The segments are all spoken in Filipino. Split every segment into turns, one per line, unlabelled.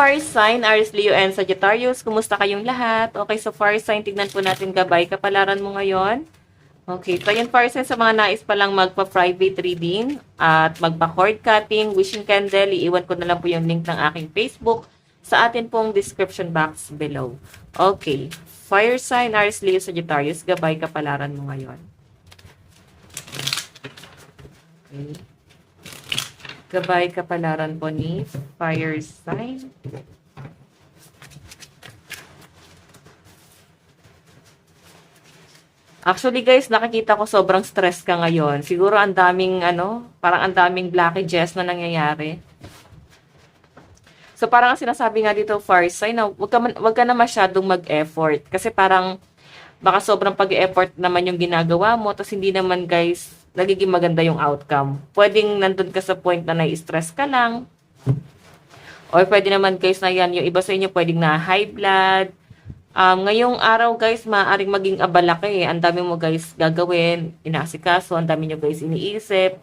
fire sign, Aries, Leo, and Sagittarius. Kumusta kayong lahat? Okay, so fire sign, tignan po natin gabay kapalaran mo ngayon. Okay, so yun fire sign sa mga nais palang magpa-private reading at magpa-cord cutting, wishing candle, iiwan ko na lang po yung link ng aking Facebook sa atin pong description box below. Okay, fire sign, Aries, Leo, Sagittarius, gabay kapalaran mo ngayon. Okay. Gabay kapalaran po ni fire sign. Actually guys, nakikita ko sobrang stress ka ngayon. Siguro ang daming parang ang daming blockages na nangyayari. So parang ang sinasabi nga dito fire sign na wag ka na masyadong mag-effort kasi parang baka sobrang pag-effort naman yung ginagawa mo tapos hindi naman guys nagiging maganda yung outcome. Pwedeng nandun ka sa point na nai-stress ka lang. Or pwede naman guys na yan, yung iba sa inyo pwedeng na high blood. Ngayong araw guys, maaaring maging abala ka eh. Ang dami mo guys gagawin, inaasikaso, ang dami nyo guys iniisip.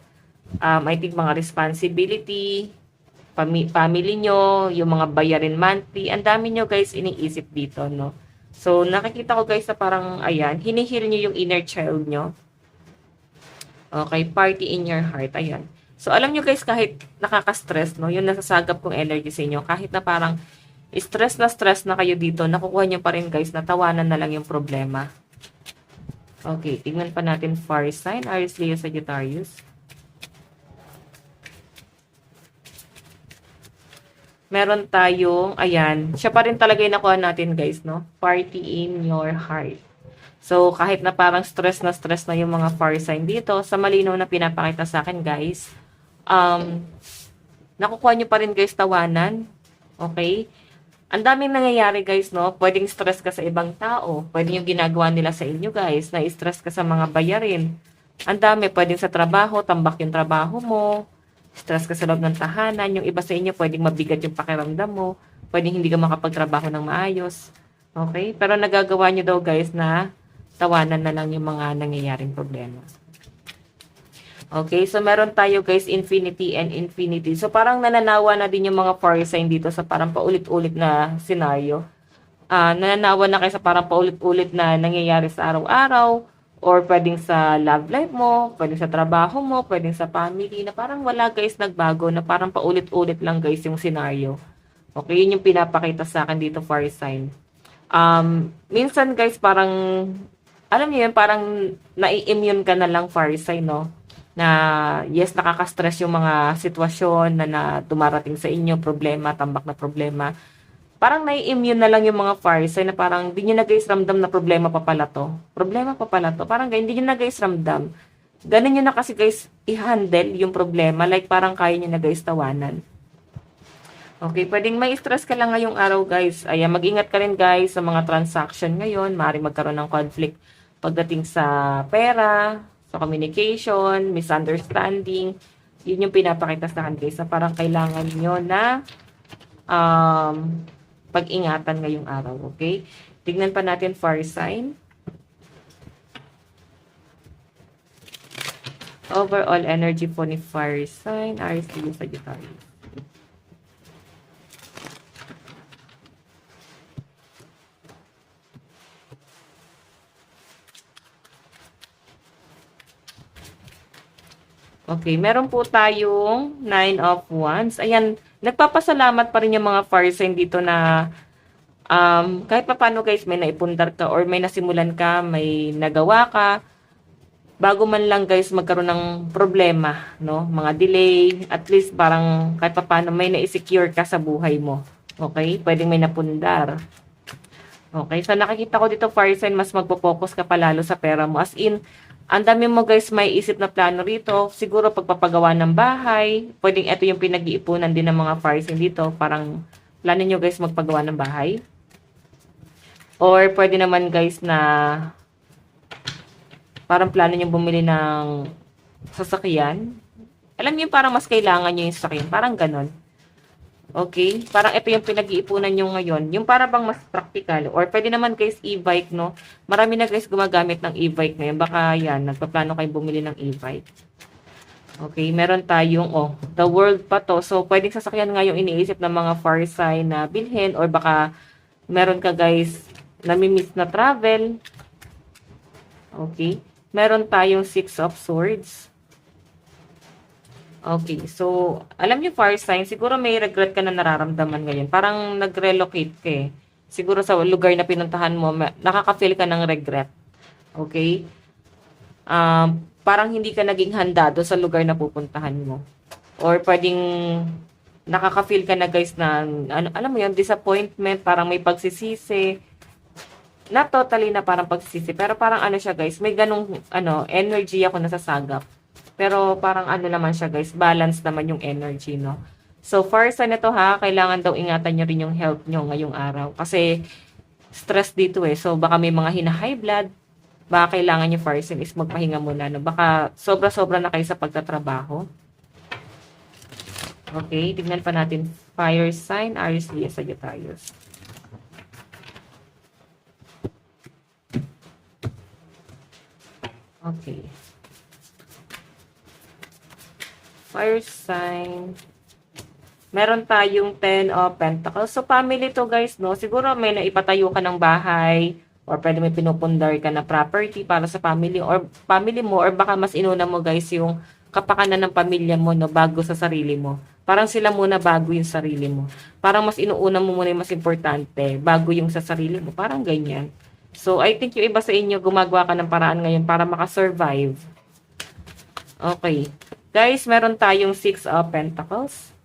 I think mga responsibility, family nyo, yung mga bayarin monthly, ang dami nyo guys iniisip dito, no? So, nakikita ko guys na parang, ayan, hinihil nyo yung inner child nyo. Okay, party in your heart. Ayan. So, alam nyo guys, kahit nakaka-stress, no, yung nasasagap kong energy sa inyo, kahit na parang stress na kayo dito, nakukuha nyo pa rin guys, na tawanan na lang yung problema. Okay, tingnan pa natin fire sign, Aries, Leo, Sagittarius. Meron tayong, ayan, siya pa rin talaga yung nakuha natin guys, no? Party in your heart. So, kahit na parang stress na yung mga fire sign dito, sa malinaw na pinapakita sa akin, guys, nakukuha nyo pa rin, guys, tawanan. Okay? Ang daming nangyayari, guys, no? Pwedeng stress ka sa ibang tao. Pwede yung ginagawa nila sa inyo, guys. Na-stress ka sa mga bayarin. Ang dami. Pwedeng sa trabaho, tambak yung trabaho mo. Stress ka sa loob ng tahanan. Yung iba sa inyo, pwedeng mabigat yung pakiramdam mo. Pwedeng hindi ka makapagtrabaho ng maayos. Okay? Pero nagagawa nyo daw, guys, na tawanan na lang yung mga nangyayaring problema. Okay, so meron tayo guys, infinity and infinity. So parang nananawa na din yung mga fire sign dito sa parang paulit-ulit na scenario. Nananawa na kayo sa parang paulit-ulit na nangyayari sa araw-araw, or pwedeng sa love life mo, pwedeng sa trabaho mo, pwedeng sa family, na parang wala guys nagbago, na parang paulit-ulit lang guys yung scenario. Okay, yun yung pinapakita sa akin dito fire sign. Minsan guys, parang alam niyo yun, parang nai-immune ka na lang fire sign, no? Na yes, nakaka-stress yung mga sitwasyon na dumarating sa inyo, problema, tambak na problema. Parang nai-immune na lang yung mga fire sign na parang hindi nyo na guys ramdam na problema pa pala to. Problema pa pala to. Parang hindi nyo na guys ramdam. Ganun nyo na kasi guys i-handle yung problema. Like parang kaya nyo na guys tawanan. Okay, pwedeng may stress ka lang ngayong araw guys. Ayan, mag-ingat ka rin guys sa mga transaction ngayon. Maaaring magkaroon ng conflict pagdating sa pera, sa communication, misunderstanding. Yun yung pinapakita sa akin guys na parang kailangan nyo na pag-ingatan ngayong araw. Okay? Tignan pa natin fire sign. Overall energy po ni fire sign, Aries, Leo, Sagittarius. Okay, meron po tayong 9 of Wands. Ayan, nagpapasalamat pa rin yung mga fire sign dito na kahit pa paano guys, may naipundar ka or may nasimulan ka, may nagawa ka, bago man lang guys magkaroon ng problema, no? Mga delay, at least parang kahit pa paano may na-secure ka sa buhay mo. Okay? Pwedeng may napundar. Okay, so nakikita ko dito fire sign, mas magpo-focus ka palalo sa pera mo. As in, ang dami mo guys may isip na plano rito. Siguro pagpapagawa ng bahay. Pwedeng ito yung pinag-iipunan din ng mga fire sign dito. Parang plano nyo guys magpagawa ng bahay. Or pwede naman guys na parang plano nyo bumili ng sasakyan. Alam niyo parang mas kailangan nyo yung sasakyan. Parang ganon. Okay? Parang ito yung pinag-iipunan nyo ngayon. Yung para bang mas practical. Or pwede naman guys e-bike, no? Marami na guys gumagamit ng e-bike ngayon. Baka yan, nagpaplano kayo bumili ng e-bike. Okay, meron tayong, the world pa to. So, pwedeng sasakyan nga yung iniisip ng mga fire sign na bilhin or baka meron ka guys namimiss na travel. Okay. Meron tayong Six of Swords. Okay. So, alam niyo fire sign, siguro may regret ka na nararamdaman ngayon. Parang nag-relocate ka eh. Siguro sa lugar na pinuntahan mo, nakaka-feel ka ng regret. Okay? Parang hindi ka naging handa doon sa lugar na pupuntahan mo. Or pwedeng nakaka-feel ka na guys na, alam mo yun, disappointment, parang may pagsisisi. Not totally na parang pagsisisi, pero parang ano siya guys, may ganong energy ako nasasagap. Pero parang ano naman siya guys, balance naman yung energy, no? So, first na to ha, kailangan daw ingatan nyo rin yung health nyo ngayong araw. Kasi, stress dito eh. So, baka may mga high blood, baka kailangan nyo first is magpahinga muna. No? Baka sobra-sobra na kayo sa pagtatrabaho. Okay, tignan pa natin. Fire sign, Aries, Leo, Sagittarius. Okay. Fire sign. Meron tayong 10 of Pentacles. So, family to guys, no? Siguro may naipatayo ka ng bahay or pwede may pinupundar ka na property para sa family mo or baka mas inuna mo guys yung kapakanan ng pamilya mo no bago sa sarili mo. Parang sila muna bago yung sarili mo. Parang mas inuuna mo muna yung mas importante bago yung sa sarili mo. Parang ganyan. So, I think yung iba sa inyo gumagawa ka ng paraan ngayon para makasurvive. Okay. Guys, meron tayong 6 of Pentacles.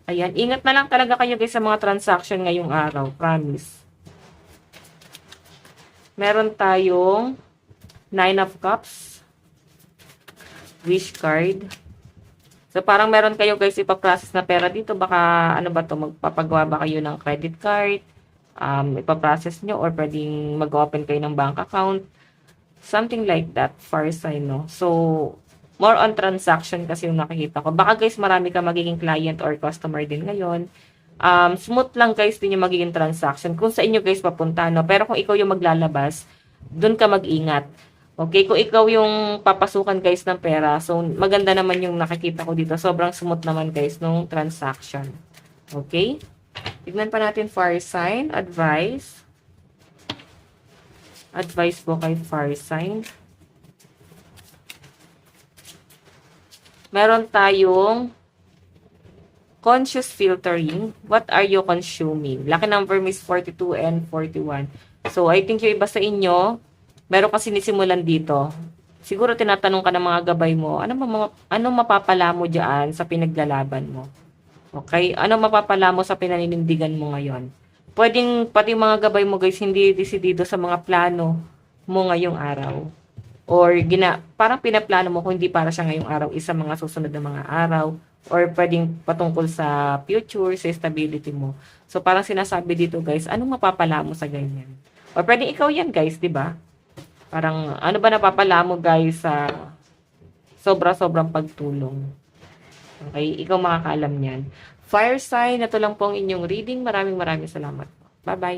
Ayan. Ingat na lang talaga kayo guys sa mga transaction ngayong araw. Promise. Meron tayong 9 of Cups. Wish card. So, parang meron kayo guys ipaprocess na pera dito. Baka, ano ba to magpapagawa ba kayo ng credit card? Ipaprocess nyo or pwedeng mag-open kayo ng bank account. Something like that. Fire sign, no? So, more on transaction kasi yung nakikita ko. Baka guys, marami ka magiging client or customer din ngayon. Smooth lang guys din yung magiging transaction. Kung sa inyo guys papunta, no? Pero kung ikaw yung maglalabas, dun ka mag-ingat. Okay? Kung ikaw yung papasukan guys ng pera, so maganda naman yung nakikita ko dito. Sobrang smooth naman guys nung transaction. Okay? Tignan pa natin fire sign. Advice. Advice po kay fire sign. Meron tayong conscious filtering. What are you consuming? Lucky number is 42 and 41. So, I think yung iba sa inyo, meron kasi sinisimulan dito. Siguro tinatanong ka ng mga gabay mo, ano mapapala mo dyan sa pinaglalaban mo? Okay? Ano mapapala mo sa pinaninindigan mo ngayon? Pwedeng, pati mga gabay mo guys, hindi desidido sa mga plano mo ngayong araw. Or parang pinaplano mo kung hindi para siya ngayong araw, isa mga susunod na mga araw. Or pwedeng patungkol sa future, sa stability mo. So, parang sinasabi dito guys, anong mapapala mo sa ganyan? Or pwedeng ikaw yan guys, di ba? Parang, ano ba napapala mo guys sa sobra-sobrang pagtulong? Okay, ikaw makakaalam niyan. Fire sign, ito lang po ang inyong reading. Maraming salamat. Bye-bye.